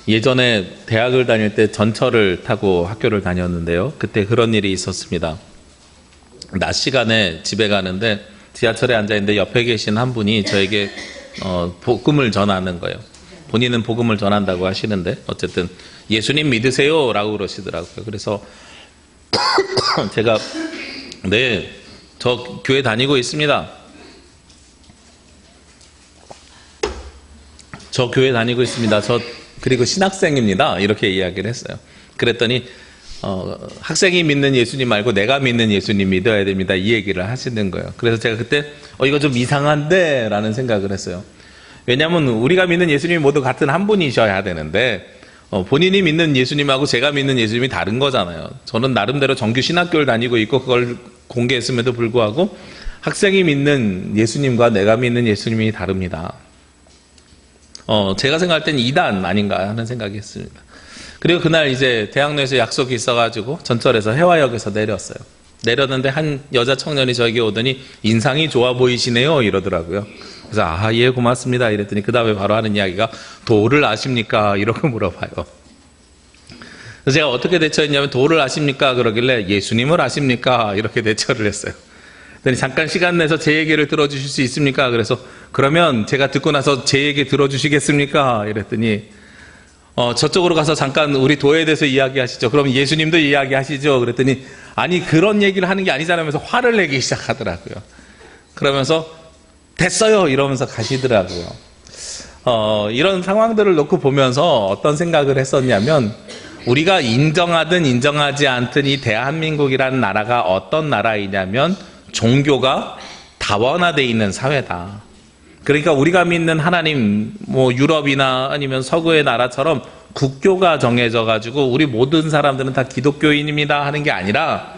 예전에 대학을 다닐 때 전철을 타고 학교를 다녔는데요. 그때 그런 일이 있었습니다. 낮 시간에 집에 가는데 지하철에 앉아있는데 옆에 계신 한 분이 저에게 복음을 전하는 거예요. 본인은 복음을 전한다고 하시는데 어쨌든 예수님 믿으세요 라고 그러시더라고요. 그래서 제가 네, 저 교회 다니고 있습니다. 저 교회 다니고 있습니다. 저 그리고 신학생입니다. 이렇게 이야기를 했어요. 그랬더니 학생이 믿는 예수님 말고 내가 믿는 예수님 믿어야 됩니다. 이 얘기를 하시는 거예요. 그래서 제가 그때 이거 좀 이상한데 라는 생각을 했어요. 왜냐하면 우리가 믿는 예수님이 모두 같은 한 분이셔야 되는데 본인이 믿는 예수님하고 제가 믿는 예수님이 다른 거잖아요. 저는 나름대로 정규 신학교를 다니고 있고 그걸 공개했음에도 불구하고 학생이 믿는 예수님과 내가 믿는 예수님이 다릅니다. 제가 생각할 땐 2단 아닌가 하는 생각이 했습니다. 그리고 그날 이제 대학로에서 약속이 있어가지고 전철에서 해화역에서 내렸어요. 내렸는데 한 여자 청년이 저에게 오더니 인상이 좋아 보이시네요 이러더라고요. 그래서 예 고맙습니다 이랬더니 그 다음에 바로 하는 이야기가 도를 아십니까 이러고 물어봐요. 그래서 제가 어떻게 대처했냐면 도를 아십니까 그러길래 예수님을 아십니까 이렇게 대처를 했어요. 그랬더니 잠깐 시간 내서 제 얘기를 들어주실 수 있습니까? 그래서 그러면 제가 듣고 나서 제 얘기 들어주시겠습니까? 이랬더니 저쪽으로 가서 잠깐 우리 도에 대해서 이야기하시죠. 그럼 예수님도 이야기하시죠. 그랬더니 아니 그런 얘기를 하는 게 아니잖아요 하면서 화를 내기 시작하더라고요. 그러면서 됐어요 이러면서 가시더라고요. 이런 상황들을 놓고 보면서 어떤 생각을 했었냐면 우리가 인정하든 인정하지 않든 이 대한민국이라는 나라가 어떤 나라이냐면 종교가 다원화되어 있는 사회다. 그러니까 우리가 믿는 하나님, 유럽이나 아니면 서구의 나라처럼 국교가 정해져 가지고 우리 모든 사람들은 다 기독교인입니다 하는 게 아니라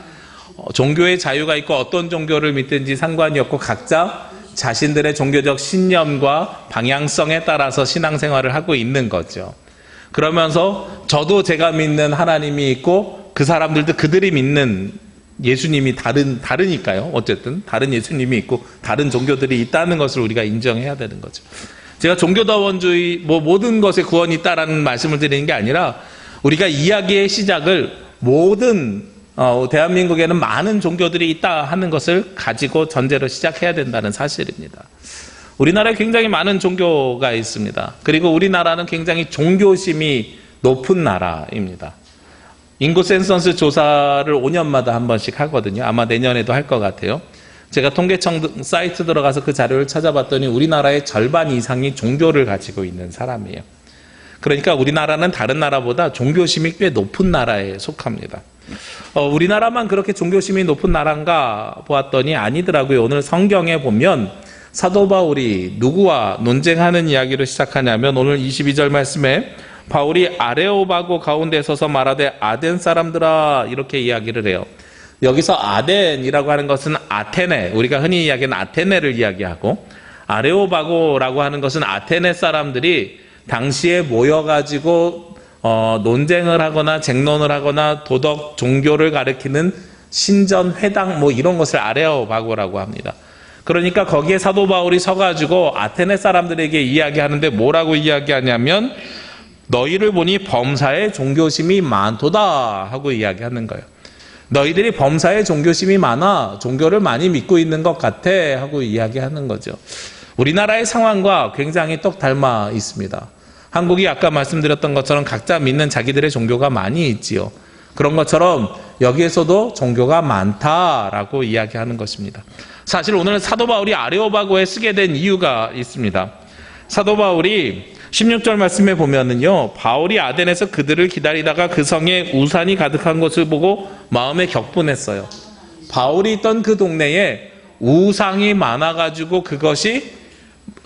종교의 자유가 있고 어떤 종교를 믿든지 상관이 없고 각자 자신들의 종교적 신념과 방향성에 따라서 신앙생활을 하고 있는 거죠. 그러면서 저도 제가 믿는 하나님이 있고 그 사람들도 그들이 믿는 예수님이 다르니까요. 어쨌든 다른 예수님이 있고 다른 종교들이 있다는 것을 우리가 인정해야 되는 거죠. 제가 종교다원주의 모든 것에 구원이 있다라는 말씀을 드리는 게 아니라 우리가 이야기의 시작을 모든 대한민국에는 많은 종교들이 있다 하는 것을 가지고 전제로 시작해야 된다는 사실입니다. 우리나라에 굉장히 많은 종교가 있습니다. 그리고 우리나라는 굉장히 종교심이 높은 나라입니다. 인구 센서스 조사를 5년마다 한 번씩 하거든요. 아마 내년에도 할 것 같아요. 제가 통계청 사이트 들어가서 그 자료를 찾아봤더니 우리나라의 절반 이상이 종교를 가지고 있는 사람이에요. 그러니까 우리나라는 다른 나라보다 종교심이 꽤 높은 나라에 속합니다. 우리나라만 그렇게 종교심이 높은 나라인가 보았더니 아니더라고요. 오늘 성경에 보면 사도 바울이 누구와 논쟁하는 이야기를 시작하냐면 오늘 22절 말씀에 바울이 아레오바고 가운데 서서 말하되 아덴 사람들아 이렇게 이야기를 해요. 여기서 아덴이라고 하는 것은 아테네, 우리가 흔히 이야기하는 아테네를 이야기하고 아레오바고라고 하는 것은 아테네 사람들이 당시에 모여가지고 논쟁을 하거나 쟁론을 하거나 도덕 종교를 가리키는 신전회당 이런 것을 아레오바고라고 합니다. 그러니까 거기에 사도 바울이 서가지고 아테네 사람들에게 이야기하는데 뭐라고 이야기하냐면 너희를 보니 범사에 종교심이 많도다 하고 이야기하는 거예요. 너희들이 범사에 종교심이 많아 종교를 많이 믿고 있는 것 같아 하고 이야기하는 거죠. 우리나라의 상황과 굉장히 똑 닮아 있습니다. 한국이 아까 말씀드렸던 것처럼 각자 믿는 자기들의 종교가 많이 있지요. 그런 것처럼 여기에서도 종교가 많다라고 이야기하는 것입니다. 사실 오늘 사도 바울이 아레오바고에 쓰게 된 이유가 있습니다. 사도 바울이 16절 말씀에 보면은요, 바울이 아덴에서 그들을 기다리다가 그 성에 우산이 가득한 것을 보고 마음에 격분했어요. 바울이 있던 그 동네에 우상이 많아가지고 그것이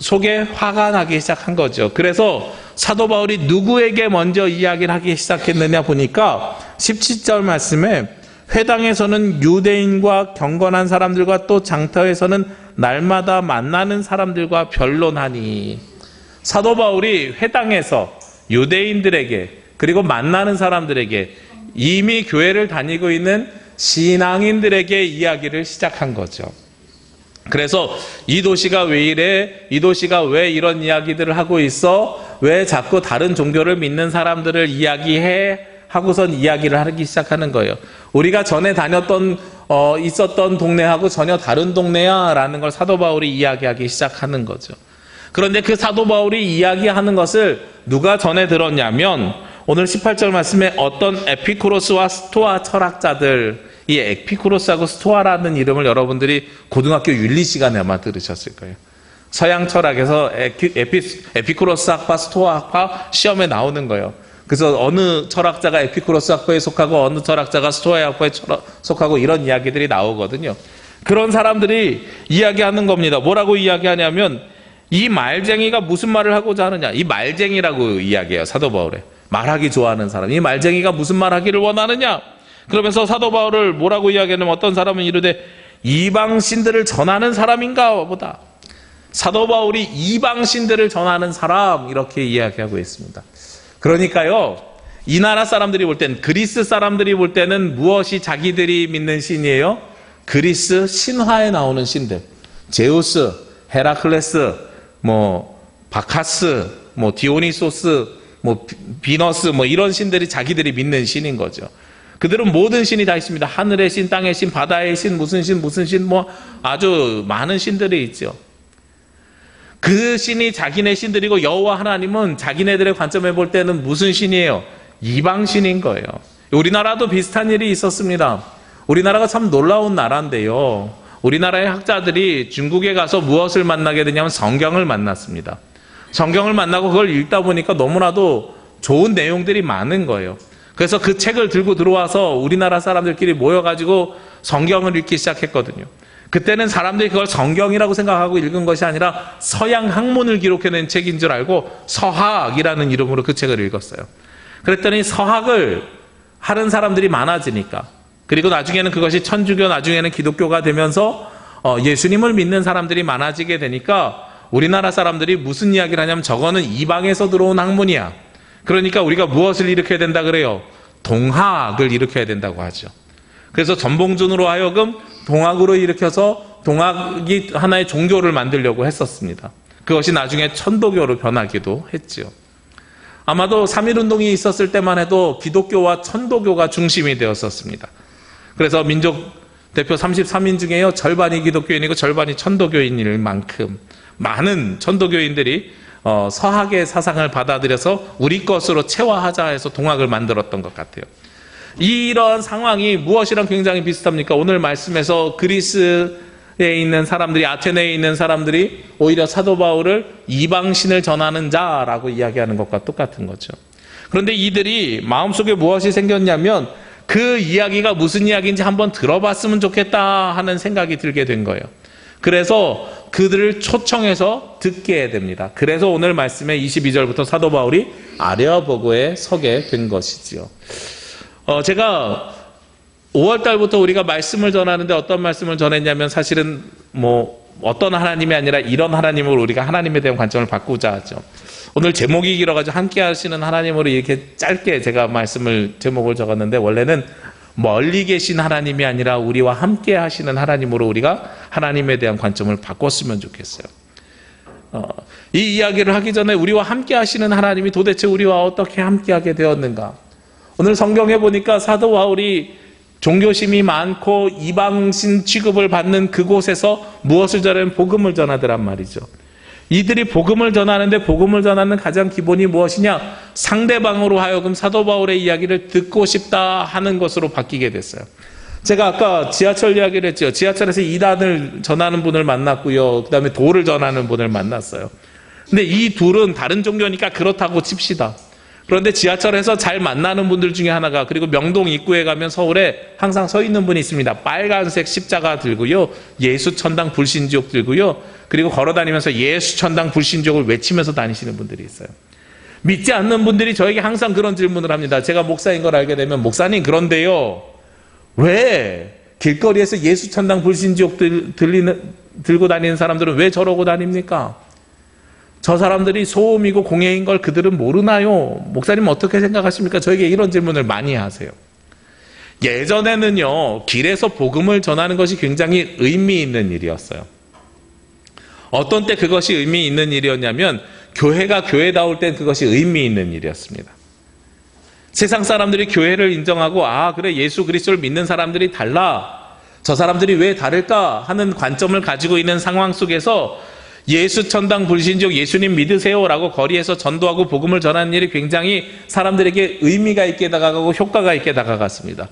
속에 화가 나기 시작한 거죠. 그래서 사도 바울이 누구에게 먼저 이야기를 하기 시작했느냐 보니까 17절 말씀에 회당에서는 유대인과 경건한 사람들과 또 장터에서는 날마다 만나는 사람들과 변론하니, 사도 바울이 회당에서 유대인들에게 그리고 만나는 사람들에게 이미 교회를 다니고 있는 신앙인들에게 이야기를 시작한 거죠. 그래서 이 도시가 왜 이래? 이 도시가 왜 이런 이야기들을 하고 있어? 왜 자꾸 다른 종교를 믿는 사람들을 하고선 이야기를 하기 시작하는 거예요. 우리가 전에 다녔던 있었던 동네하고 전혀 다른 동네야 라는 걸 사도 바울이 이야기하기 시작하는 거죠. 그런데 그 사도 바울이 이야기하는 것을 누가 전해 들었냐면 오늘 18절 말씀에 어떤 에피쿠로스와 스토아 철학자들, 이 에피쿠로스하고 스토아라는 이름을 여러분들이 고등학교 윤리 시간에 아마 들으셨을 거예요. 서양 철학에서 에피쿠로스 학파, 스토아 학파 시험에 나오는 거예요. 그래서 어느 철학자가 에피쿠로스 학파에 속하고 어느 철학자가 스토아 학파에 속하고 이런 이야기들이 나오거든요. 그런 사람들이 이야기하는 겁니다. 뭐라고 이야기하냐면 이 말쟁이가 무슨 말을 하고자 하느냐. 이 말쟁이라고 이야기해요. 사도 바울에. 말하기 좋아하는 사람. 이 말쟁이가 무슨 말하기를 원하느냐. 그러면서 사도 바울을 뭐라고 이야기하냐면 어떤 사람은 이르되 이방신들을 전하는 사람인가 보다. 사도 바울이 이방신들을 전하는 사람 이렇게 이야기하고 있습니다. 그러니까요, 이 나라 사람들이 볼 때는, 그리스 사람들이 볼 때는 무엇이 자기들이 믿는 신이에요? 그리스 신화에 나오는 신들. 제우스, 헤라클레스, 바카스, 디오니소스, 비너스, 이런 신들이 자기들이 믿는 신인 거죠. 그들은 모든 신이 다 있습니다. 하늘의 신, 땅의 신, 바다의 신, 무슨 신, 아주 많은 신들이 있죠. 그 신이 자기네 신들이고 여호와 하나님은 자기네들의 관점에 볼 때는 무슨 신이에요? 이방신인 거예요. 우리나라도 비슷한 일이 있었습니다. 우리나라가 참 놀라운 나라인데요. 우리나라의 학자들이 중국에 가서 무엇을 만나게 되냐면 성경을 만났습니다. 성경을 만나고 그걸 읽다 보니까 너무나도 좋은 내용들이 많은 거예요. 그래서 그 책을 들고 들어와서 우리나라 사람들끼리 모여가지고 성경을 읽기 시작했거든요. 그때는 사람들이 그걸 성경이라고 생각하고 읽은 것이 아니라 서양 학문을 기록해낸 책인 줄 알고 서학이라는 이름으로 그 책을 읽었어요. 그랬더니 서학을 하는 사람들이 많아지니까, 그리고 나중에는 그것이 천주교, 나중에는 기독교가 되면서 예수님을 믿는 사람들이 많아지게 되니까 우리나라 사람들이 무슨 이야기를 하냐면 저거는 이방에서 들어온 학문이야. 그러니까 우리가 무엇을 일으켜야 된다 그래요? 동학을 일으켜야 된다고 하죠. 그래서 전봉준으로 하여금 동학으로 일으켜서 동학이 하나의 종교를 만들려고 했었습니다. 그것이 나중에 천도교로 변하기도 했죠. 아마도 3.1운동이 있었을 때만 해도 기독교와 천도교가 중심이 되었었습니다. 그래서 민족 대표 33인 중에요, 절반이 기독교인이고 절반이 천도교인일 만큼 많은 천도교인들이 서학의 사상을 받아들여서 우리 것으로 체화하자 해서 동학을 만들었던 것 같아요. 이런 상황이 무엇이랑 굉장히 비슷합니까? 오늘 말씀에서 그리스에 있는 사람들이, 아테네에 있는 사람들이 오히려 사도 바울을 이방신을 전하는 자라고 이야기하는 것과 똑같은 거죠. 그런데 이들이 마음속에 무엇이 생겼냐면 그 이야기가 무슨 이야기인지 한번 들어봤으면 좋겠다 하는 생각이 들게 된 거예요. 그래서 그들을 초청해서 듣게 됩니다. 그래서 오늘 말씀에 22절부터 사도 바울이 아레오파고에 서게 된 것이지요. 제가 5월 달부터 우리가 말씀을 전하는데 어떤 말씀을 전했냐면 사실은 어떤 하나님이 아니라 이런 하나님으로 우리가 하나님에 대한 관점을 바꾸자 하죠. 오늘 제목이 길어가지고 함께 하시는 하나님으로 이렇게 짧게 제가 제목을 적었는데 원래는 멀리 계신 하나님이 아니라 우리와 함께 하시는 하나님으로 우리가 하나님에 대한 관점을 바꿨으면 좋겠어요. 이 이야기를 하기 전에 우리와 함께 하시는 하나님이 도대체 우리와 어떻게 함께 하게 되었는가? 오늘 성경에 보니까 사도 바울이 종교심이 많고 이방신 취급을 받는 그곳에서 무엇을 전하면 복음을 전하더란 말이죠. 이들이 복음을 전하는데 복음을 전하는 가장 기본이 무엇이냐? 상대방으로 하여금 사도 바울의 이야기를 듣고 싶다 하는 것으로 바뀌게 됐어요. 제가 아까 지하철 이야기를 했죠. 지하철에서 이단을 전하는 분을 만났고요. 그 다음에 도를 전하는 분을 만났어요. 근데 이 둘은 다른 종교니까 그렇다고 칩시다. 그런데 지하철에서 잘 만나는 분들 중에 하나가, 그리고 명동 입구에 가면 서울에 항상 서 있는 분이 있습니다. 빨간색 십자가 들고요, 예수천당 불신지옥 들고요, 그리고 걸어다니면서 예수천당 불신지옥을 외치면서 다니시는 분들이 있어요. 믿지 않는 분들이 저에게 항상 그런 질문을 합니다. 제가 목사인 걸 알게 되면, 목사님 그런데요, 왜 길거리에서 예수천당 불신지옥 들고 다니는 사람들은 왜 저러고 다닙니까? 저 사람들이 소음이고 공해인 걸 그들은 모르나요? 목사님 어떻게 생각하십니까? 저에게 이런 질문을 많이 하세요. 예전에는요, 길에서 복음을 전하는 것이 굉장히 의미 있는 일이었어요. 어떤 때 그것이 의미 있는 일이었냐면, 교회가 교회다울 땐 그것이 의미 있는 일이었습니다. 세상 사람들이 교회를 인정하고 아 그래 예수 그리스도를 믿는 사람들이 달라, 저 사람들이 왜 다를까 하는 관점을 가지고 있는 상황 속에서 예수 천당 불신족 예수님 믿으세요라고 거리에서 전도하고 복음을 전하는 일이 굉장히 사람들에게 의미가 있게 다가가고 효과가 있게 다가갔습니다.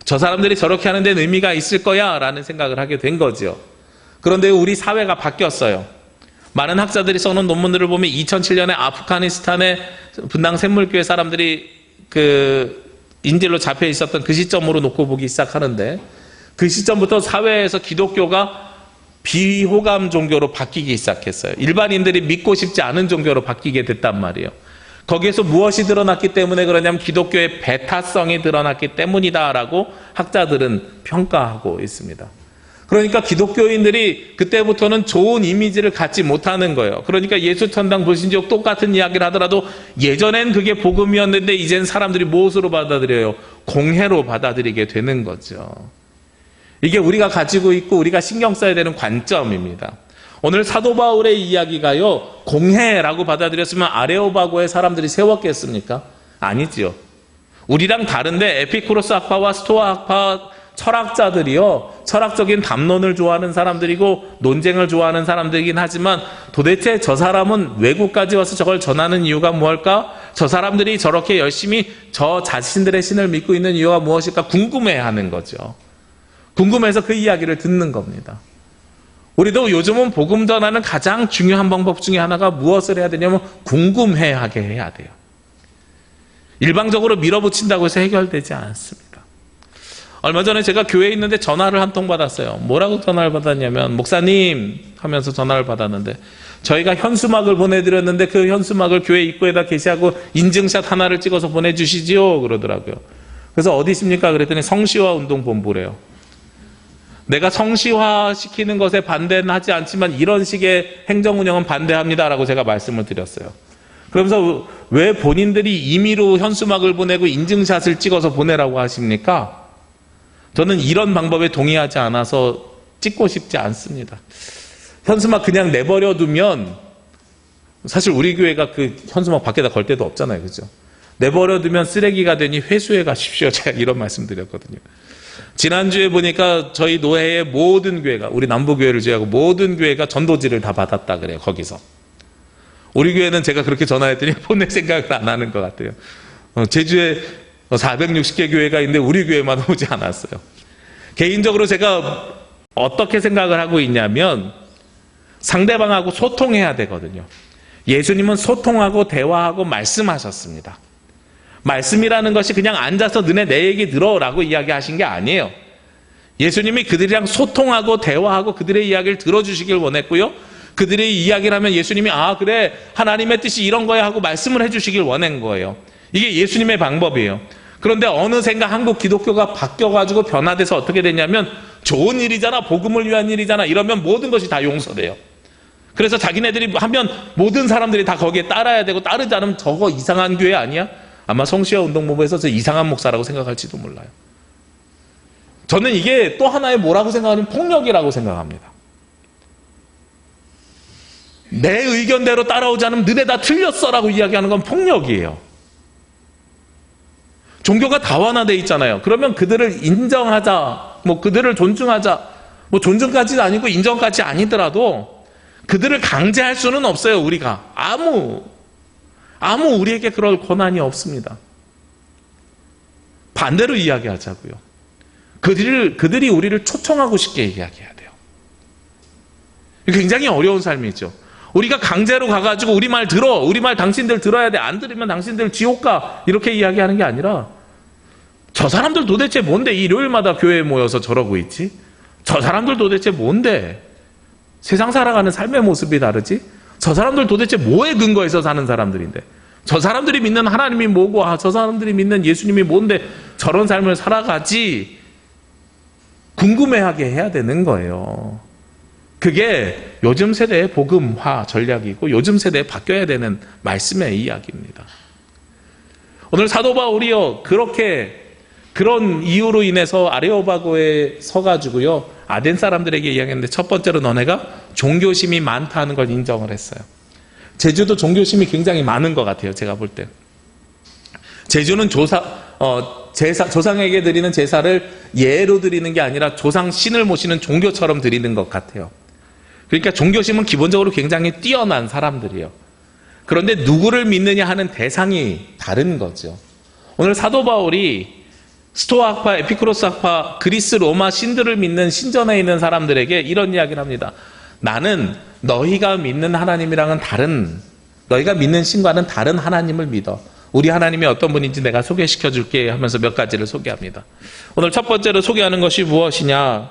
저 사람들이 저렇게 하는 데는 의미가 있을 거야 라는 생각을 하게 된 거죠. 그런데 우리 사회가 바뀌었어요. 많은 학자들이 써놓은 논문들을 보면 2007년에 아프가니스탄의 분당 샘물교회 사람들이 그 인질로 잡혀 있었던 그 시점으로 놓고 보기 시작하는데, 그 시점부터 사회에서 기독교가 비호감 종교로 바뀌기 시작했어요. 일반인들이 믿고 싶지 않은 종교로 바뀌게 됐단 말이에요. 거기에서 무엇이 드러났기 때문에 그러냐면 기독교의 배타성이 드러났기 때문이다라고 학자들은 평가하고 있습니다. 그러니까 기독교인들이 그때부터는 좋은 이미지를 갖지 못하는 거예요. 그러니까 예수 천당 불신족 똑같은 이야기를 하더라도 예전엔 그게 복음이었는데 이젠 사람들이 무엇으로 받아들여요? 공해로 받아들이게 되는 거죠. 이게 우리가 가지고 있고 우리가 신경 써야 되는 관점입니다. 오늘 사도 바울의 이야기가요, 공해라고 받아들였으면 아레오바고의 사람들이 세웠겠습니까? 아니지요. 우리랑 다른데 에피쿠로스 학파와 스토아 학파 철학자들이요, 철학적인 담론을 좋아하는 사람들이고 논쟁을 좋아하는 사람들이긴 하지만 도대체 저 사람은 외국까지 와서 저걸 전하는 이유가 무엇일까? 저 사람들이 저렇게 열심히 저 자신들의 신을 믿고 있는 이유가 무엇일까 궁금해하는 거죠. 궁금해서 그 이야기를 듣는 겁니다. 우리도 요즘은 복음 전하는 가장 중요한 방법 중에 하나가 무엇을 해야 되냐면 궁금해하게 해야 돼요. 일방적으로 밀어붙인다고 해서 해결되지 않습니다. 얼마 전에 제가 교회에 있는데 전화를 한 통 받았어요. 뭐라고 전화를 받았냐면, 목사님 하면서 전화를 받았는데 저희가 현수막을 보내드렸는데 그 현수막을 교회 입구에다 게시하고 인증샷 하나를 찍어서 보내주시지요 그러더라고요. 그래서 어디십니까 그랬더니 성시화 운동본부래요. 내가 성시화 시키는 것에 반대는 하지 않지만 이런 식의 행정 운영은 반대합니다라고 제가 말씀을 드렸어요. 그러면서 왜 본인들이 임의로 현수막을 보내고 인증샷을 찍어서 보내라고 하십니까? 저는 이런 방법에 동의하지 않아서 찍고 싶지 않습니다. 현수막 그냥 내버려 두면, 사실 우리 교회가 그 현수막 밖에다 걸 데도 없잖아요. 그죠? 내버려 두면 쓰레기가 되니 회수해 가십시오. 제가 이런 말씀 드렸거든요. 지난주에 보니까 저희 노회의 모든 교회가, 우리 남부교회를 제외하고 모든 교회가 전도지를 다 받았다 그래요. 거기서. 우리 교회는 제가 그렇게 전화했더니 보낼 생각을 안 하는 것 같아요. 제주에 460개 교회가 있는데 우리 교회만 오지 않았어요. 개인적으로 제가 어떻게 생각을 하고 있냐면, 상대방하고 소통해야 되거든요. 예수님은 소통하고 대화하고 말씀하셨습니다. 말씀이라는 것이 그냥 앉아서 너네 내 얘기 들어라고 이야기하신 게 아니에요. 예수님이 그들이랑 소통하고 대화하고 그들의 이야기를 들어주시길 원했고요, 그들의 이야기를 하면 예수님이 아 그래 하나님의 뜻이 이런 거야 하고 말씀을 해주시길 원한 거예요. 이게 예수님의 방법이에요. 그런데 어느샌가 한국 기독교가 바뀌어가지고 변화돼서 어떻게 되냐면, 좋은 일이잖아, 복음을 위한 일이잖아 이러면 모든 것이 다 용서돼요. 그래서 자기네들이 하면 모든 사람들이 다 거기에 따라야 되고, 따르지 않으면 저거 이상한 교회 아니야? 아마 성시화 운동본부에서 저 이상한 목사라고 생각할지도 몰라요. 저는 이게 또 하나의 뭐라고 생각하냐면 폭력이라고 생각합니다. 내 의견대로 따라오지 않으면 너네 다 틀렸어라고 이야기하는 건 폭력이에요. 종교가 다원화되어 있잖아요. 그러면 그들을 인정하자, 뭐 그들을 존중하자, 뭐 존중까지도 아니고 인정까지 아니더라도 그들을 강제할 수는 없어요. 우리가 아무 우리에게 그럴 권한이 없습니다. 반대로 이야기하자고요. 그들이 우리를 초청하고 싶게 이야기해야 돼요. 굉장히 어려운 삶이죠. 우리가 강제로 가가지고 우리 말 들어, 우리 말 당신들 들어야 돼, 안 들으면 당신들 지옥 가, 이렇게 이야기하는 게 아니라, 저 사람들 도대체 뭔데 일요일마다 교회에 모여서 저러고 있지? 저 사람들 도대체 뭔데 세상 살아가는 삶의 모습이 다르지? 저 사람들 도대체 뭐에 근거해서 사는 사람들인데, 저 사람들이 믿는 하나님이 뭐고, 저 사람들이 믿는 예수님이 뭔데 저런 삶을 살아가지? 궁금해하게 해야 되는 거예요. 그게 요즘 세대의 복음화 전략이고 요즘 세대에 바뀌어야 되는 말씀의 이야기입니다. 오늘 사도 바울이요, 그런 이유로 인해서 아레오바고에 서가지고요, 아덴 사람들에게 이야기했는데, 첫 번째로 너네가 종교심이 많다는 걸 인정을 했어요. 제주도 종교심이 굉장히 많은 것 같아요. 제가 볼 때. 제주는 조상에게 드리는 제사를 예로 드리는 게 아니라 조상 신을 모시는 종교처럼 드리는 것 같아요. 그러니까 종교심은 기본적으로 굉장히 뛰어난 사람들이에요. 그런데 누구를 믿느냐 하는 대상이 다른 거죠. 오늘 사도 바울이 스토아 학파, 에피쿠로스 학파, 그리스 로마 신들을 믿는 신전에 있는 사람들에게 이런 이야기를 합니다. 나는 너희가 믿는 하나님이랑은 다른, 너희가 믿는 신과는 다른 하나님을 믿어. 우리 하나님이 어떤 분인지 내가 소개시켜 줄게 하면서 몇 가지를 소개합니다. 오늘 첫 번째로 소개하는 것이 무엇이냐?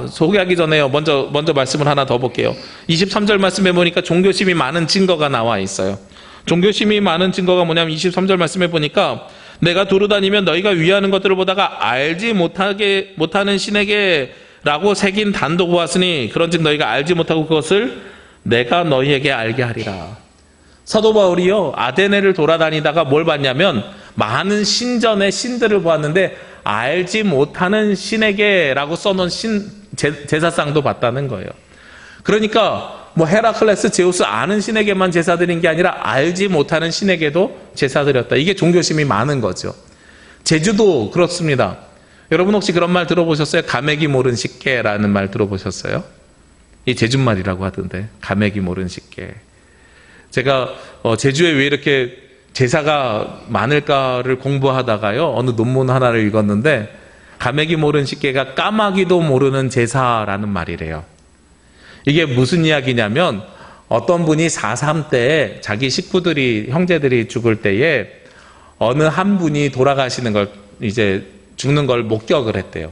소개하기 전에요. 먼저 말씀을 하나 더 볼게요. 23절 말씀에 보니까 종교심이 많은 증거가 나와 있어요. 종교심이 많은 증거가 뭐냐면 23절 말씀에 보니까 내가 두루다니면 너희가 위하는 것들을 보다가 알지 못하는 신에게 라고 새긴 단도 보았으니 그런즉 너희가 알지 못하고 그것을 내가 너희에게 알게 하리라. 사도 바울이요, 아데네를 돌아다니다가 뭘 봤냐면 많은 신전의 신들을 보았는데 알지 못하는 신에게 라고 써놓은 제사상도 봤다는 거예요. 그러니까 뭐 헤라클레스, 제우스 아는 신에게만 제사 드린 게 아니라 알지 못하는 신에게도 제사 드렸다. 이게 종교심이 많은 거죠. 제주도 그렇습니다. 여러분 혹시 그런 말 들어보셨어요? 가맥이 모른 식객라는 말 들어보셨어요? 이 제주말이라고 하던데, 가맥이 모른 식객. 제가 제주에 왜 이렇게 제사가 많을까를 공부하다가요, 어느 논문 하나를 읽었는데 가맥이 모른 식객가 까마귀도 모르는 제사라는 말이래요. 이게 무슨 이야기냐면 어떤 분이 4.3 때 자기 식구들이, 형제들이 죽을 때에 어느 한 분이 돌아가시는 걸, 이제 죽는 걸 목격을 했대요.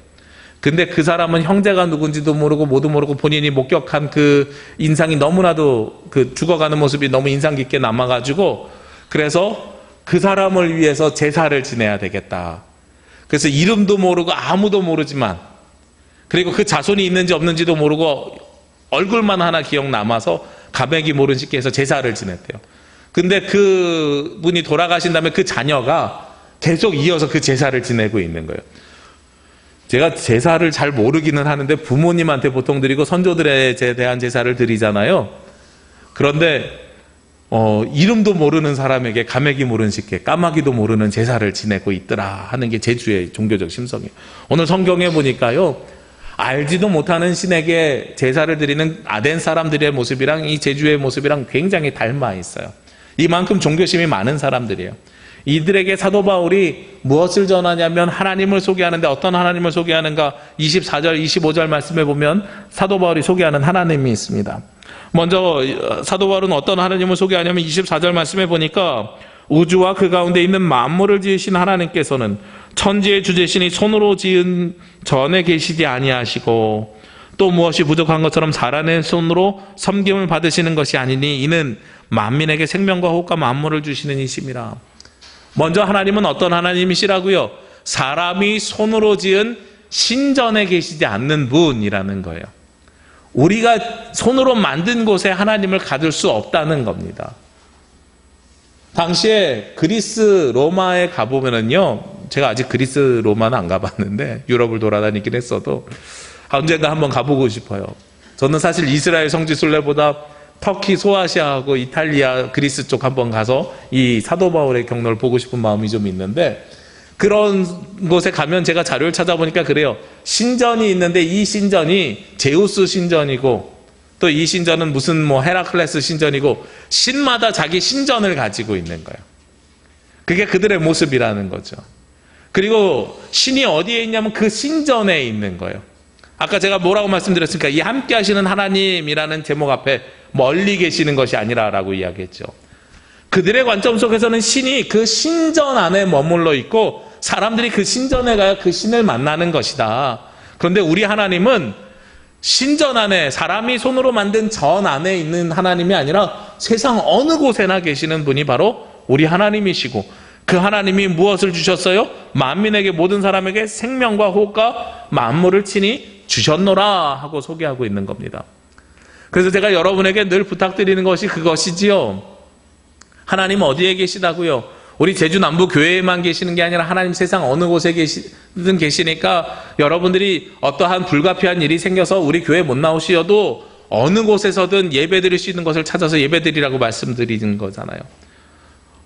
근데 그 사람은 형제가 누군지도 모르고 뭐도 모르고 본인이 목격한 그 인상이 너무나도, 그 죽어가는 모습이 너무 인상 깊게 남아가지고, 그래서 그 사람을 위해서 제사를 지내야 되겠다. 그래서 이름도 모르고 아무도 모르지만, 그리고 그 자손이 있는지 없는지도 모르고 얼굴만 하나 기억 남아서 가맥이 모른 식객에서 제사를 지냈대요. 근데 그 분이 돌아가신 다음에 그 자녀가 계속 이어서 그 제사를 지내고 있는 거예요. 제가 제사를 잘 모르기는 하는데 부모님한테 보통 드리고 선조들에 대한 제사를 드리잖아요. 그런데 이름도 모르는 사람에게 가맥이 모른 식객, 까마귀도 모르는 제사를 지내고 있더라 하는 게 제주의 종교적 심성이에요. 오늘 성경에 보니까요, 알지도 못하는 신에게 제사를 드리는 아덴 사람들의 모습이랑 이 제주의 모습이랑 굉장히 닮아 있어요. 이만큼 종교심이 많은 사람들이에요. 이들에게 사도 바울이 무엇을 전하냐면 하나님을 소개하는데 어떤 하나님을 소개하는가? 24절, 25절 말씀에 보면 사도 바울이 소개하는 하나님이 있습니다. 먼저 사도 바울은 어떤 하나님을 소개하냐면 24절 말씀에 보니까 우주와 그 가운데 있는 만물을 지으신 하나님께서는 천지의 주제신이 손으로 지은 전에 계시지 아니하시고 또 무엇이 부족한 것처럼 살아낸 손으로 섬김을 받으시는 것이 아니니 이는 만민에게 생명과 호흡과 만물을 주시는 이심이라. 먼저 하나님은 어떤 하나님이시라고요? 사람이 손으로 지은 신전에 계시지 않는 분이라는 거예요. 우리가 손으로 만든 곳에 하나님을 가둘 수 없다는 겁니다. 당시에 그리스 로마에 가보면은요, 제가 아직 그리스 로마는 안 가봤는데 유럽을 돌아다니긴 했어도 언젠가 한번 가보고 싶어요. 저는 사실 이스라엘 성지순례보다 터키, 소아시아하고 이탈리아, 그리스 쪽 한번 가서 이 사도 바울의 경로를 보고 싶은 마음이 좀 있는데, 그런 곳에 가면 제가 자료를 찾아보니까 그래요. 신전이 있는데 이 신전이 제우스 신전이고 또 이 신전은 무슨 뭐 헤라클레스 신전이고 신마다 자기 신전을 가지고 있는 거예요. 그게 그들의 모습이라는 거죠. 그리고 신이 어디에 있냐면 그 신전에 있는 거예요. 아까 제가 뭐라고 말씀드렸습니까? 이 함께 하시는 하나님이라는 제목 앞에 멀리 계시는 것이 아니라라고 이야기했죠. 그들의 관점 속에서는 신이 그 신전 안에 머물러 있고 사람들이 그 신전에 가야 그 신을 만나는 것이다. 그런데 우리 하나님은 신전 안에, 사람이 손으로 만든 전 안에 있는 하나님이 아니라 세상 어느 곳에나 계시는 분이 바로 우리 하나님이시고, 그 하나님이 무엇을 주셨어요? 만민에게, 모든 사람에게 생명과 호흡과 만물을 친히 주셨노라 하고 소개하고 있는 겁니다. 그래서 제가 여러분에게 늘 부탁드리는 것이 그것이지요. 하나님 어디에 계시다고요? 우리 제주 남부 교회에만 계시는 게 아니라 하나님 세상 어느 곳에 계시니까 여러분들이 어떠한 불가피한 일이 생겨서 우리 교회 못 나오시어도 어느 곳에서든 예배드릴 수 있는 것을 찾아서 예배드리라고 말씀드리는 거잖아요.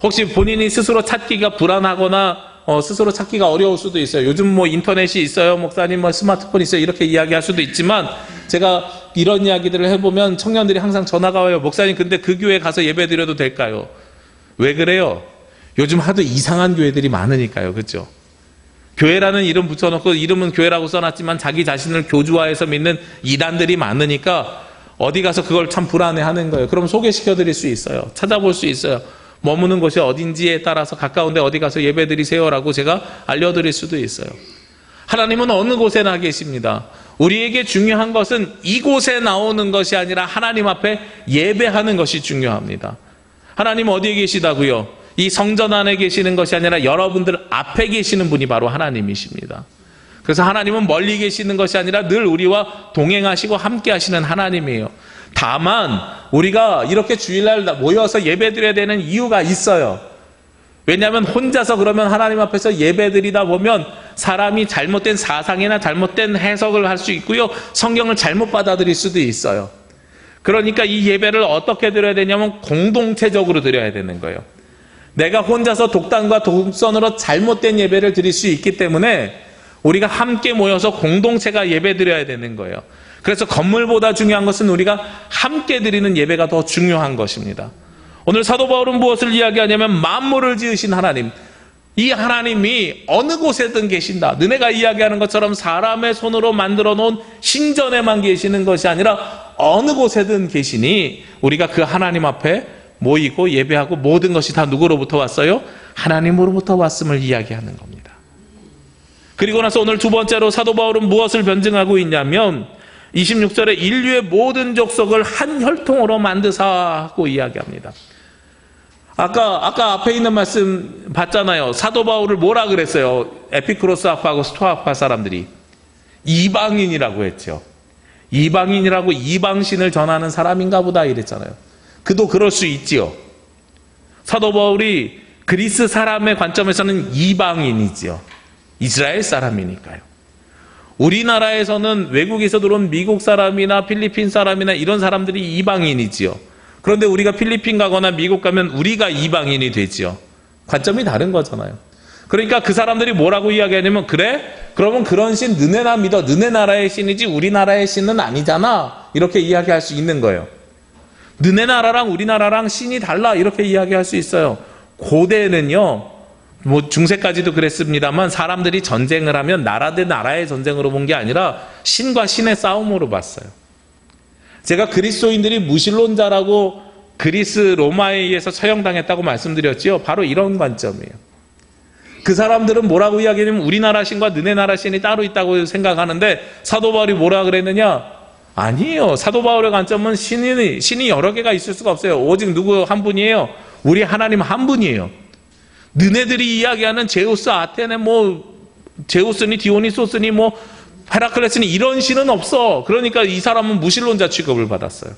혹시 본인이 스스로 찾기가 불안하거나 스스로 찾기가 어려울 수도 있어요. 요즘 뭐 인터넷이 있어요, 목사님 뭐 스마트폰 있어요, 이렇게 이야기할 수도 있지만, 제가 이런 이야기들을 해보면 청년들이 항상 전화가 와요. 목사님, 근데 그 교회 가서 예배드려도 될까요? 왜 그래요? 요즘 하도 이상한 교회들이 많으니까요. 그렇죠? 교회라는 이름 붙여놓고 이름은 교회라고 써놨지만 자기 자신을 교주화해서 믿는 이단들이 많으니까 어디 가서 그걸 참 불안해하는 거예요. 그럼 소개시켜드릴 수 있어요. 찾아볼 수 있어요. 머무는 곳이 어딘지에 따라서 가까운데 어디 가서 예배드리세요라고 제가 알려드릴 수도 있어요. 하나님은 어느 곳에나 계십니다. 우리에게 중요한 것은 이곳에 나오는 것이 아니라 하나님 앞에 예배하는 것이 중요합니다. 하나님 어디에 계시다고요? 이 성전 안에 계시는 것이 아니라 여러분들 앞에 계시는 분이 바로 하나님이십니다. 그래서 하나님은 멀리 계시는 것이 아니라 늘 우리와 동행하시고 함께 하시는 하나님이에요. 다만 우리가 이렇게 주일날 모여서 예배드려야 되는 이유가 있어요. 왜냐하면 혼자서 그러면 하나님 앞에서 예배드리다 보면 사람이 잘못된 사상이나 잘못된 해석을 할 수 있고요, 성경을 잘못 받아들일 수도 있어요. 그러니까 이 예배를 어떻게 드려야 되냐면 공동체적으로 드려야 되는 거예요. 내가 혼자서 독단과 독선으로 잘못된 예배를 드릴 수 있기 때문에 우리가 함께 모여서 공동체가 예배 드려야 되는 거예요. 그래서 건물보다 중요한 것은 우리가 함께 드리는 예배가 더 중요한 것입니다. 오늘 사도 바울은 무엇을 이야기하냐면 만물을 지으신 하나님, 이 하나님이 어느 곳에든 계신다. 너네가 이야기하는 것처럼 사람의 손으로 만들어 놓은 신전에만 계시는 것이 아니라 어느 곳에든 계시니 우리가 그 하나님 앞에 모이고 예배하고 모든 것이 다 누구로부터 왔어요? 하나님으로부터 왔음을 이야기하는 겁니다. 그리고 나서 오늘 두 번째로 사도 바울은 무엇을 변증하고 있냐면 26절에 인류의 모든 족속을 한 혈통으로 만드사고 이야기합니다. 아까 앞에 있는 말씀 봤잖아요. 사도 바울을 뭐라 그랬어요? 에피쿠로스 학파하고 스토아 학파 사람들이 이방인이라고 했죠. 이방인이라고 이방신을 전하는 사람인가 보다 이랬잖아요. 그도 그럴 수 있지요. 사도 바울이 그리스 사람의 관점에서는 이방인이지요. 이스라엘 사람이니까요. 우리나라에서는 외국에서 들어온 미국 사람이나 필리핀 사람이나 이런 사람들이 이방인이지요. 그런데 우리가 필리핀 가거나 미국 가면 우리가 이방인이 되지요. 관점이 다른 거잖아요. 그러니까 그 사람들이 뭐라고 이야기하냐면, 그래? 그러면 그런 신 너네나 믿어. 너네 나라의 신이지 우리나라의 신은 아니잖아. 이렇게 이야기할 수 있는 거예요. 너네 나라랑 우리나라랑 신이 달라. 이렇게 이야기할 수 있어요. 고대는요, 뭐 중세까지도 그랬습니다만 사람들이 전쟁을 하면 나라 대 나라의 전쟁으로 본 게 아니라 신과 신의 싸움으로 봤어요. 제가 그리스도인들이 무신론자라고 그리스 로마에 의해서 처형당했다고 말씀드렸지요. 바로 이런 관점이에요. 그 사람들은 뭐라고 이야기하냐면 우리나라 신과 너네 나라 신이 따로 있다고 생각하는데, 사도 바울이 뭐라 그랬느냐? 아니에요. 사도 바울의 관점은 신이 여러 개가 있을 수가 없어요. 오직 누구 한 분이에요? 우리 하나님 한 분이에요. 너네들이 이야기하는 제우스, 아테네, 제우스니 디오니소스니 헤라클레스니 이런 신은 없어. 그러니까 이 사람은 무신론자 취급을 받았어요.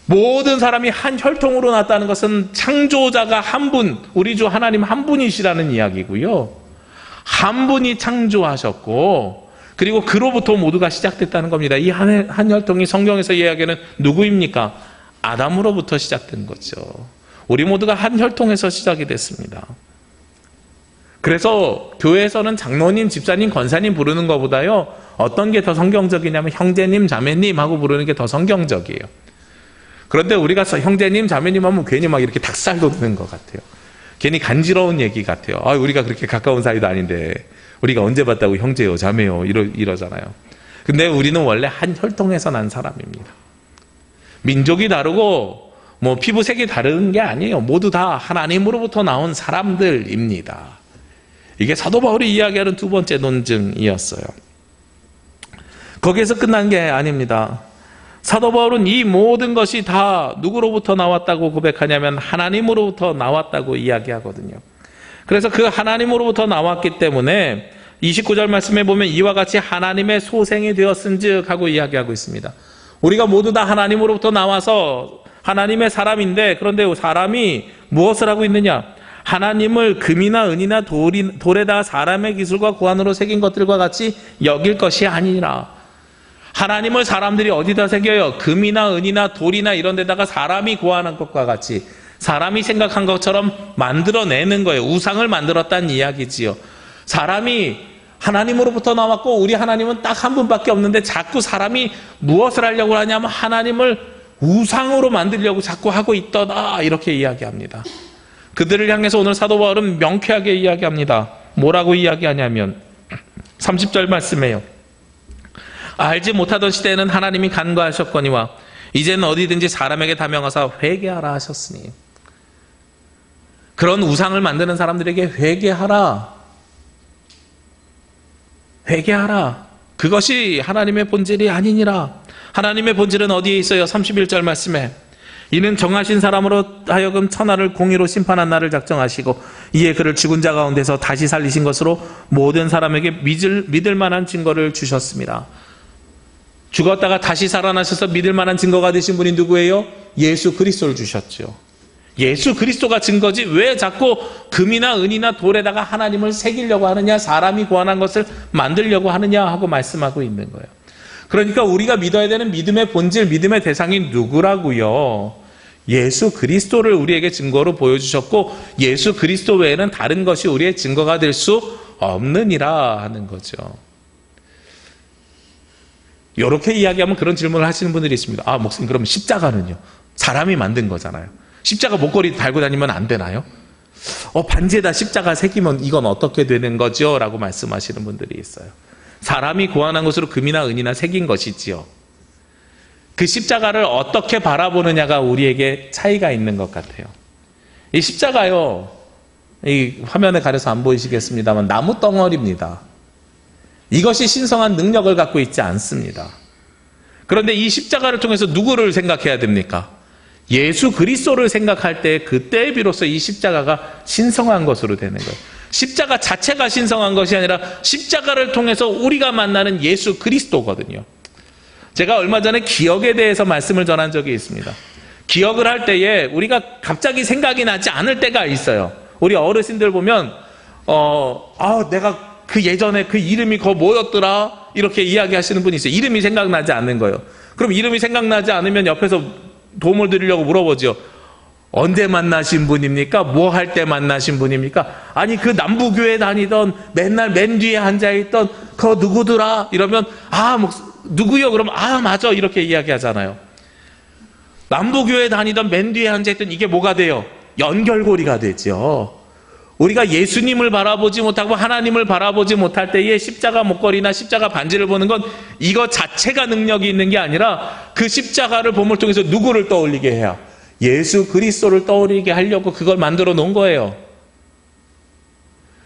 모든 사람이 한 혈통으로 났다는 것은 창조자가 한 분, 우리 주 하나님 한 분이시라는 이야기고요. 한 분이 창조하셨고, 그리고 그로부터 모두가 시작됐다는 겁니다. 이 한 혈통이 성경에서 이야기하는 누구입니까? 아담으로부터 시작된 거죠. 우리 모두가 한 혈통에서 시작이 됐습니다. 그래서 교회에서는 장로님, 집사님, 권사님 부르는 것보다요, 어떤 게 더 성경적이냐면 형제님, 자매님 하고 부르는 게 더 성경적이에요. 그런데 우리가 형제님, 자매님 하면 괜히 막 이렇게 닭살 돋는 것 같아요. 괜히 간지러운 얘기 같아요. 우리가 그렇게 가까운 사이도 아닌데 우리가 언제 봤다고 형제요, 자매요 이러잖아요. 근데 우리는 원래 한 혈통에서 난 사람입니다. 민족이 다르고 피부색이 다른 게 아니에요. 모두 다 하나님으로부터 나온 사람들입니다. 이게 사도 바울이 이야기하는 두 번째 논증이었어요. 거기에서 끝난 게 아닙니다. 사도 바울은 이 모든 것이 다 누구로부터 나왔다고 고백하냐면 하나님으로부터 나왔다고 이야기하거든요. 그래서 그 하나님으로부터 나왔기 때문에 29절 말씀에 보면 이와 같이 하나님의 소생이 되었은즉 하고 이야기하고 있습니다. 우리가 모두 다 하나님으로부터 나와서 하나님의 사람인데, 그런데 사람이 무엇을 하고 있느냐? 하나님을 금이나 은이나 돌에다 사람의 기술과 고안으로 새긴 것들과 같이 여길 것이 아니라 하나님을 사람들이 어디다 새겨요? 금이나 은이나 돌이나 이런 데다가 사람이 구하는 것과 같이 사람이 생각한 것처럼 만들어내는 거예요. 우상을 만들었다는 이야기지요. 사람이 하나님으로부터 나왔고 우리 하나님은 딱 한 분밖에 없는데 자꾸 사람이 무엇을 하려고 하냐면 하나님을 우상으로 만들려고 자꾸 하고 있더라, 이렇게 이야기합니다. 그들을 향해서 오늘 사도 바울은 명쾌하게 이야기합니다. 뭐라고 이야기하냐면 30절 말씀이에요. 알지 못하던 시대에는 하나님이 간과하셨거니와 이제는 어디든지 사람에게 다명하사 회개하라 하셨으니. 그런 우상을 만드는 사람들에게 회개하라. 회개하라. 그것이 하나님의 본질이 아니니라. 하나님의 본질은 어디에 있어요? 31절 말씀에 이는 정하신 사람으로 하여금 천하를 공의로 심판한 날을 작정하시고 이에 그를 죽은 자 가운데서 다시 살리신 것으로 모든 사람에게 믿을 만한 증거를 주셨습니다. 죽었다가 다시 살아나셔서 믿을 만한 증거가 되신 분이 누구예요? 예수 그리스도를 주셨죠. 예수 그리스도가 증거지 왜 자꾸 금이나 은이나 돌에다가 하나님을 새기려고 하느냐, 사람이 구원한 것을 만들려고 하느냐 하고 말씀하고 있는 거예요. 그러니까 우리가 믿어야 되는 믿음의 본질, 믿음의 대상이 누구라고요? 예수 그리스도를 우리에게 증거로 보여주셨고 예수 그리스도 외에는 다른 것이 우리의 증거가 될 수 없느니라 하는 거죠. 이렇게 이야기하면 그런 질문을 하시는 분들이 있습니다. 아, 목사님, 그러면 십자가는요? 사람이 만든 거잖아요. 십자가 목걸이 달고 다니면 안 되나요? 반지에다 십자가 새기면 이건 어떻게 되는 거죠? 라고 말씀하시는 분들이 있어요. 사람이 고안한 것으로 금이나 은이나 새긴 것이지요. 그 십자가를 어떻게 바라보느냐가 우리에게 차이가 있는 것 같아요. 이 십자가요, 이 화면에 가려서 안 보이시겠습니다만 나무 덩어리입니다. 이것이 신성한 능력을 갖고 있지 않습니다. 그런데 이 십자가를 통해서 누구를 생각해야 됩니까? 예수 그리스도를 생각할 때 그때 비로소 이 십자가가 신성한 것으로 되는 거예요. 십자가 자체가 신성한 것이 아니라 십자가를 통해서 우리가 만나는 예수 그리스도거든요. 제가 얼마 전에 기억에 대해서 말씀을 전한 적이 있습니다. 기억을 할 때에 우리가 갑자기 생각이 나지 않을 때가 있어요. 우리 어르신들 보면 내가 그 예전에 그 이름이 그거 뭐였더라 이렇게 이야기하시는 분이 있어요. 이름이 생각나지 않는 거예요. 그럼 이름이 생각나지 않으면 옆에서 도움을 드리려고 물어보죠. 언제 만나신 분입니까? 뭐 할 때 만나신 분입니까? 아니 그 남부교회 다니던 맨날 맨 뒤에 앉아있던 그거 누구더라? 이러면 누구요? 그러면 맞아 이렇게 이야기하잖아요. 남부교회 다니던 맨 뒤에 앉아있던 이게 뭐가 돼요? 연결고리가 되죠. 우리가 예수님을 바라보지 못하고 하나님을 바라보지 못할 때에 십자가 목걸이나 십자가 반지를 보는 건 이거 자체가 능력이 있는 게 아니라 그 십자가를 봄을 통해서 누구를 떠올리게 해요? 예수 그리스도를 떠올리게 하려고 그걸 만들어 놓은 거예요.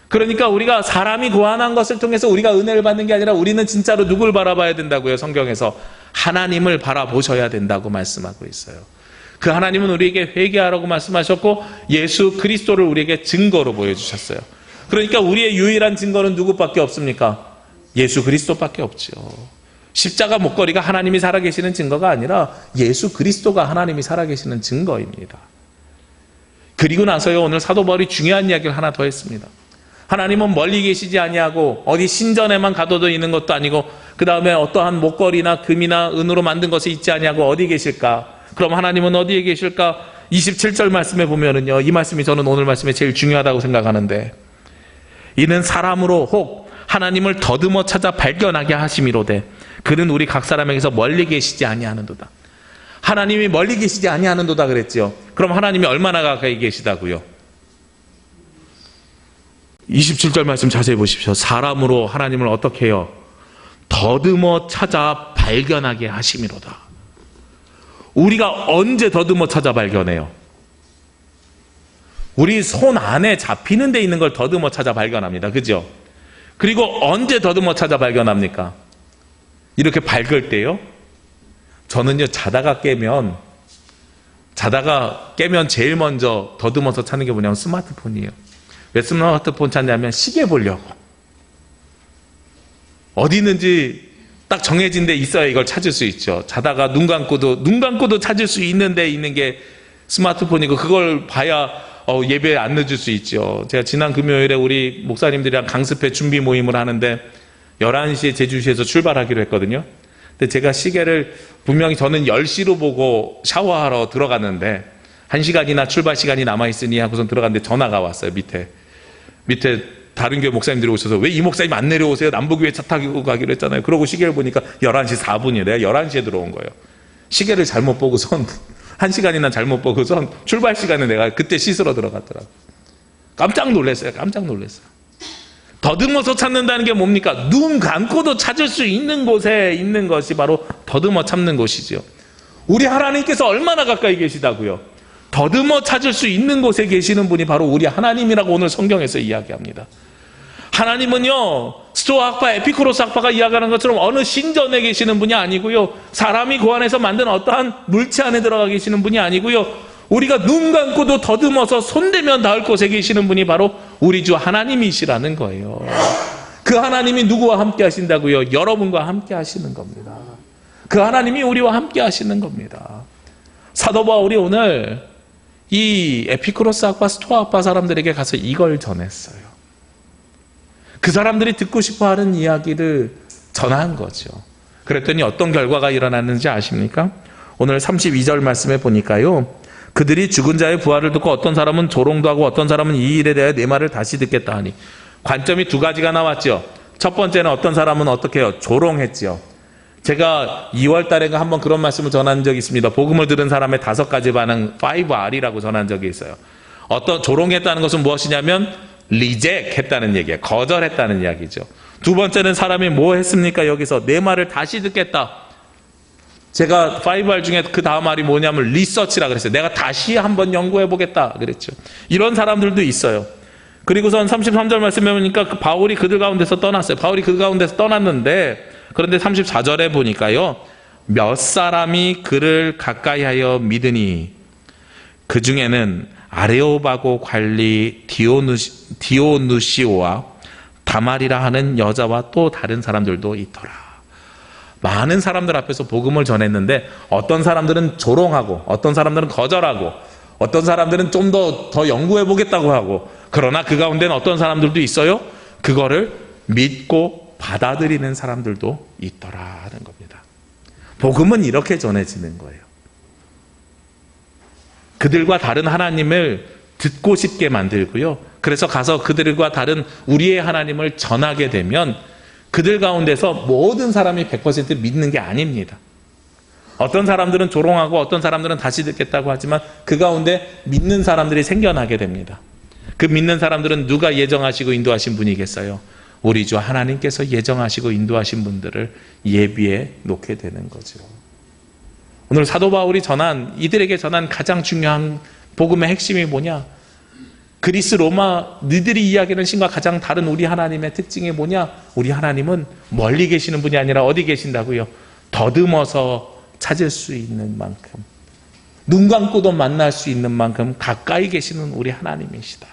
그러니까 우리가 사람이 고안한 것을 통해서 우리가 은혜를 받는 게 아니라 우리는 진짜로 누굴 바라봐야 된다고요? 성경에서 하나님을 바라보셔야 된다고 말씀하고 있어요. 그 하나님은 우리에게 회개하라고 말씀하셨고 예수 그리스도를 우리에게 증거로 보여주셨어요. 그러니까 우리의 유일한 증거는 누구밖에 없습니까? 예수 그리스도밖에 없죠. 십자가 목걸이가 하나님이 살아계시는 증거가 아니라 예수 그리스도가 하나님이 살아계시는 증거입니다. 그리고 나서요, 오늘 사도 바울이 중요한 이야기를 하나 더 했습니다. 하나님은 멀리 계시지 아니하고 어디 신전에만 가둬져 있는 것도 아니고 그 다음에 어떠한 목걸이나 금이나 은으로 만든 것이 있지 아니하고 어디 계실까? 그럼 하나님은 어디에 계실까? 27절 말씀에 보면은요, 이 말씀이 저는 오늘 말씀에 제일 중요하다고 생각하는데 이는 사람으로 혹 하나님을 더듬어 찾아 발견하게 하심이로되 그는 우리 각 사람에게서 멀리 계시지 아니하는도다. 하나님이 멀리 계시지 아니하는도다 그랬죠. 그럼 하나님이 얼마나 가까이 계시다고요? 27절 말씀 자세히 보십시오. 사람으로 하나님을 어떻게 해요? 더듬어 찾아 발견하게 하심이로다. 우리가 언제 더듬어 찾아 발견해요? 우리 손 안에 잡히는 데 있는 걸 더듬어 찾아 발견합니다. 그죠? 그리고 언제 더듬어 찾아 발견합니까? 이렇게 밝을 때요? 저는요, 자다가 깨면 제일 먼저 더듬어서 찾는 게 뭐냐면 스마트폰이에요. 왜 스마트폰 찾냐면 시계 보려고. 어디 있는지 딱 정해진 데 있어야 이걸 찾을 수 있죠. 자다가 눈 감고도 찾을 수 있는 데 있는 게 스마트폰이고 그걸 봐야 예배에 안 늦을 수 있죠. 제가 지난 금요일에 우리 목사님들이랑 강습회 준비 모임을 하는데 11시에 제주시에서 출발하기로 했거든요. 근데 제가 시계를 분명히 저는 10시로 보고 샤워하러 들어갔는데 1시간이나 출발 시간이 남아있으니 하고선 들어갔는데 전화가 왔어요. 밑에 다른 교회 목사님들이 오셔서 왜 이 목사님 안 내려오세요? 남북교회 차 타고 가기로 했잖아요. 그러고 시계를 보니까 11시 4분이에요. 내가 11시에 들어온 거예요. 시계를 잘못 보고선 1시간이나 잘못 보고선 출발 시간에 내가 그때 씻으러 들어갔더라고요. 깜짝 놀랐어요. 더듬어서 찾는다는 게 뭡니까? 눈 감고도 찾을 수 있는 곳에 있는 것이 바로 더듬어 찾는 곳이죠. 우리 하나님께서 얼마나 가까이 계시다고요? 더듬어 찾을 수 있는 곳에 계시는 분이 바로 우리 하나님이라고 오늘 성경에서 이야기합니다. 하나님은요, 스토아 학파, 에피쿠로스 학파가 이야기하는 것처럼 어느 신전에 계시는 분이 아니고요, 사람이 고안해서 만든 어떠한 물체 안에 들어가 계시는 분이 아니고요, 우리가 눈 감고도 더듬어서 손대면 닿을 곳에 계시는 분이 바로 우리 주 하나님이시라는 거예요. 그 하나님이 누구와 함께 하신다고요? 여러분과 함께 하시는 겁니다. 그 하나님이 우리와 함께 하시는 겁니다. 사도 바울이 오늘 이 에피쿠로스 학파, 스토아 학파 사람들에게 가서 이걸 전했어요. 그 사람들이 듣고 싶어하는 이야기를 전한 거죠. 그랬더니 어떤 결과가 일어났는지 아십니까? 오늘 32절 말씀에 보니까요, 그들이 죽은 자의 부활을 듣고 어떤 사람은 조롱도 하고 어떤 사람은 이 일에 대해 내 말을 다시 듣겠다 하니, 관점이 두 가지가 나왔죠. 첫 번째는 어떤 사람은 어떻게 해요? 조롱했죠. 제가 2월 달에 한번 그런 말씀을 전한 적이 있습니다. 복음을 들은 사람의 5가지 반응, 5R이라고 전한 적이 있어요. 어떤 조롱했다는 것은 무엇이냐면 리젝 했다는 얘기예요. 거절했다는 이야기죠. 두 번째는 사람이 뭐 했습니까? 여기서 내 말을 다시 듣겠다. 제가 5R 중에 그 다음 말이 뭐냐면 리서치라 그랬어요. 내가 다시 한번 연구해 보겠다 그랬죠. 이런 사람들도 있어요. 그리고선 33절 말씀해 보니까 바울이 그들 가운데서 떠났어요. 바울이 그 가운데서 떠났는데, 그런데 34절에 보니까요, 몇 사람이 그를 가까이하여 믿으니 그 중에는 아레오바고 관리 디오누시오와 다말이라 하는 여자와 또 다른 사람들도 있더라. 많은 사람들 앞에서 복음을 전했는데 어떤 사람들은 조롱하고 어떤 사람들은 거절하고 어떤 사람들은 좀 더 연구해 보겠다고 하고, 그러나 그 가운데는 어떤 사람들도 있어요. 그거를 믿고 받아들이는 사람들도 있더라 하는 겁니다. 복음은 이렇게 전해지는 거예요. 그들과 다른 하나님을 듣고 싶게 만들고요. 그래서 가서 그들과 다른 우리의 하나님을 전하게 되면 그들 가운데서 모든 사람이 100% 믿는 게 아닙니다. 어떤 사람들은 조롱하고 어떤 사람들은 다시 듣겠다고 하지만 그 가운데 믿는 사람들이 생겨나게 됩니다. 그 믿는 사람들은 누가 예정하시고 인도하신 분이겠어요? 우리 주 하나님께서 예정하시고 인도하신 분들을 예비해 놓게 되는 거죠. 오늘 사도 바울이 이들에게 전한 가장 중요한 복음의 핵심이 뭐냐? 그리스 로마 너희들이 이야기하는 신과 가장 다른 우리 하나님의 특징이 뭐냐? 우리 하나님은 멀리 계시는 분이 아니라 어디 계신다고요? 더듬어서 찾을 수 있는 만큼, 눈 감고도 만날 수 있는 만큼 가까이 계시는 우리 하나님이시다.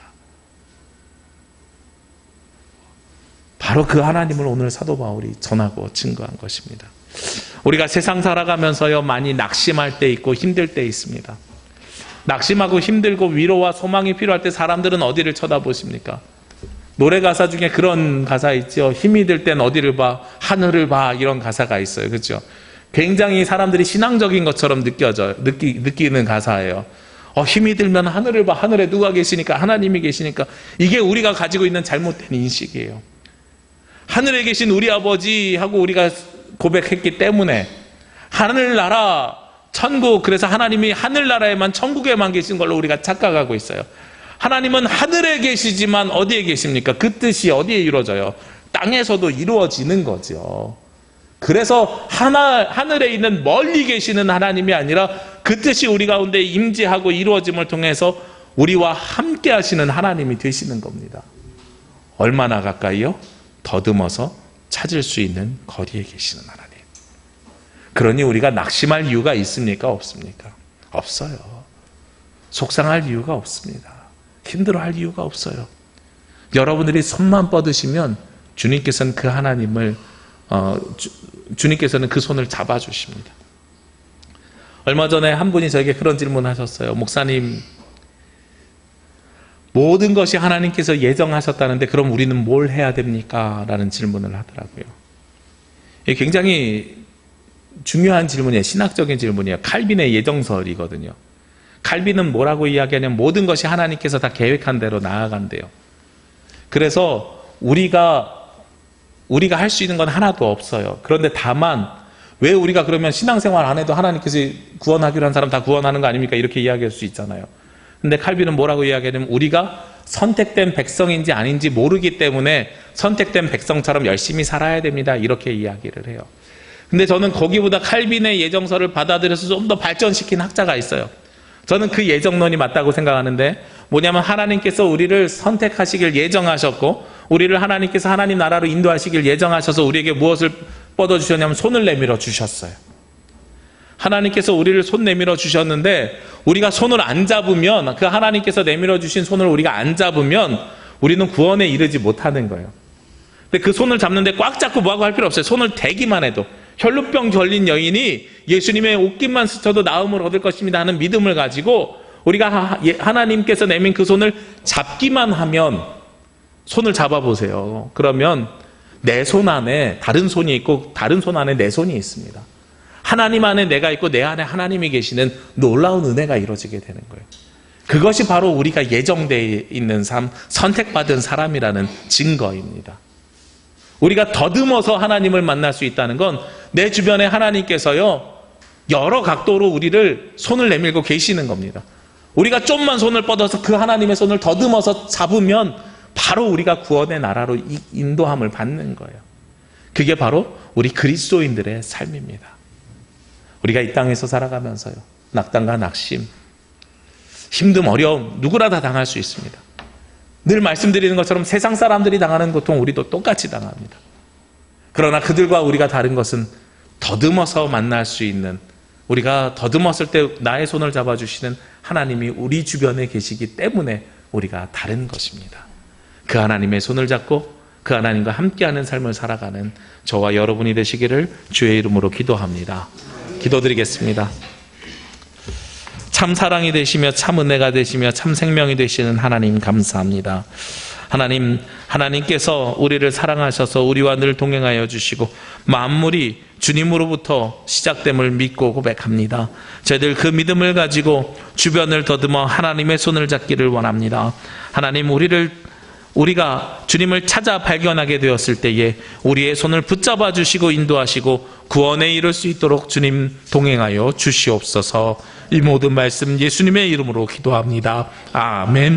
바로 그 하나님을 오늘 사도 바울이 전하고 증거한 것입니다. 우리가 세상 살아가면서요, 많이 낙심할 때 있고 힘들 때 있습니다. 낙심하고 힘들고 위로와 소망이 필요할 때 사람들은 어디를 쳐다보십니까? 노래 가사 중에 그런 가사 있죠. 힘이 들 땐 어디를 봐? 하늘을 봐. 이런 가사가 있어요. 그렇죠? 굉장히 사람들이 신앙적인 것처럼 느끼는 가사예요. 힘이 들면 하늘을 봐. 하늘에 누가 계시니까? 하나님이 계시니까. 이게 우리가 가지고 있는 잘못된 인식이에요. 하늘에 계신 우리 아버지하고 우리가 고백했기 때문에 하늘나라, 천국, 그래서 하나님이 하늘나라에만, 천국에만 계신 걸로 우리가 착각하고 있어요. 하나님은 하늘에 계시지만 어디에 계십니까? 그 뜻이 어디에 이루어져요? 땅에서도 이루어지는 거죠. 그래서 하늘에 있는 멀리 계시는 하나님이 아니라 그 뜻이 우리 가운데 임재하고 이루어짐을 통해서 우리와 함께 하시는 하나님이 되시는 겁니다. 얼마나 가까이요? 더듬어서 찾을 수 있는 거리에 계시는 하나님. 그러니 우리가 낙심할 이유가 있습니까? 없습니까? 없어요. 속상할 이유가 없습니다. 힘들어할 이유가 없어요. 여러분들이 손만 뻗으시면 주님께서는 그 하나님을 주님께서는 그 손을 잡아주십니다. 얼마 전에 한 분이 저에게 그런 질문을 하셨어요. 목사님, 모든 것이 하나님께서 예정하셨다는데 그럼 우리는 뭘 해야 됩니까? 라는 질문을 하더라고요. 굉장히 중요한 질문이에요. 신학적인 질문이에요. 칼빈의 예정설이거든요. 칼빈은 뭐라고 이야기하냐면 모든 것이 하나님께서 다 계획한 대로 나아간대요. 그래서 우리가 할 수 있는 건 하나도 없어요. 그런데 다만 왜 우리가 그러면 신앙생활 안 해도 하나님께서 구원하기로 한 사람 다 구원하는 거 아닙니까? 이렇게 이야기할 수 있잖아요. 근데 칼빈은 뭐라고 이야기하냐면 우리가 선택된 백성인지 아닌지 모르기 때문에 선택된 백성처럼 열심히 살아야 됩니다. 이렇게 이야기를 해요. 근데 저는 거기보다 칼빈의 예정설을 받아들여서 좀 더 발전시킨 학자가 있어요. 저는 그 예정론이 맞다고 생각하는데 뭐냐면 하나님께서 우리를 선택하시길 예정하셨고 우리를 하나님께서 하나님 나라로 인도하시길 예정하셔서 우리에게 무엇을 뻗어주셨냐면 손을 내밀어 주셨어요. 하나님께서 우리를 손 내밀어 주셨는데 우리가 손을 안 잡으면 그 하나님께서 내밀어 주신 손을 우리가 안 잡으면 우리는 구원에 이르지 못하는 거예요. 근데 그 손을 잡는데 꽉 잡고 뭐하고 할 필요 없어요. 손을 대기만 해도 혈루병 걸린 여인이 예수님의 옷깃만 스쳐도 나음을 얻을 것입니다 하는 믿음을 가지고 우리가 하나님께서 내민 그 손을 잡기만 하면 손을 잡아보세요. 그러면 내 손 안에 다른 손이 있고 다른 손 안에 내 손이 있습니다. 하나님 안에 내가 있고 내 안에 하나님이 계시는 놀라운 은혜가 이루어지게 되는 거예요. 그것이 바로 우리가 예정되어 있는 삶, 선택받은 사람이라는 증거입니다. 우리가 더듬어서 하나님을 만날 수 있다는 건 내 주변에 하나님께서요 여러 각도로 우리를 손을 내밀고 계시는 겁니다. 우리가 좀만 손을 뻗어서 그 하나님의 손을 더듬어서 잡으면 바로 우리가 구원의 나라로 인도함을 받는 거예요. 그게 바로 우리 그리스도인들의 삶입니다. 우리가 이 땅에서 살아가면서요 낙담과 낙심, 힘듦, 어려움 누구나 다 당할 수 있습니다. 늘 말씀드리는 것처럼 세상 사람들이 당하는 고통 우리도 똑같이 당합니다. 그러나 그들과 우리가 다른 것은 더듬어서 만날 수 있는, 우리가 더듬었을 때 나의 손을 잡아주시는 하나님이 우리 주변에 계시기 때문에 우리가 다른 것입니다. 그 하나님의 손을 잡고 그 하나님과 함께하는 삶을 살아가는 저와 여러분이 되시기를 주의 이름으로 기도합니다. 기도드리겠습니다. 참 사랑이 되시며 참 은혜가 되시며 참 생명이 되시는 하나님 감사합니다. 하나님께서 우리를 사랑하셔서 우리와 늘 동행하여 주시고 만물이 주님으로부터 시작됨을 믿고 고백합니다. 저희들 그 믿음을 가지고 주변을 더듬어 하나님의 손을 잡기를 원합니다. 하나님, 우리가 주님을 찾아 발견하게 되었을 때에 우리의 손을 붙잡아 주시고 인도하시고 구원에 이를 수 있도록 주님 동행하여 주시옵소서. 이 모든 말씀 예수님의 이름으로 기도합니다. 아멘.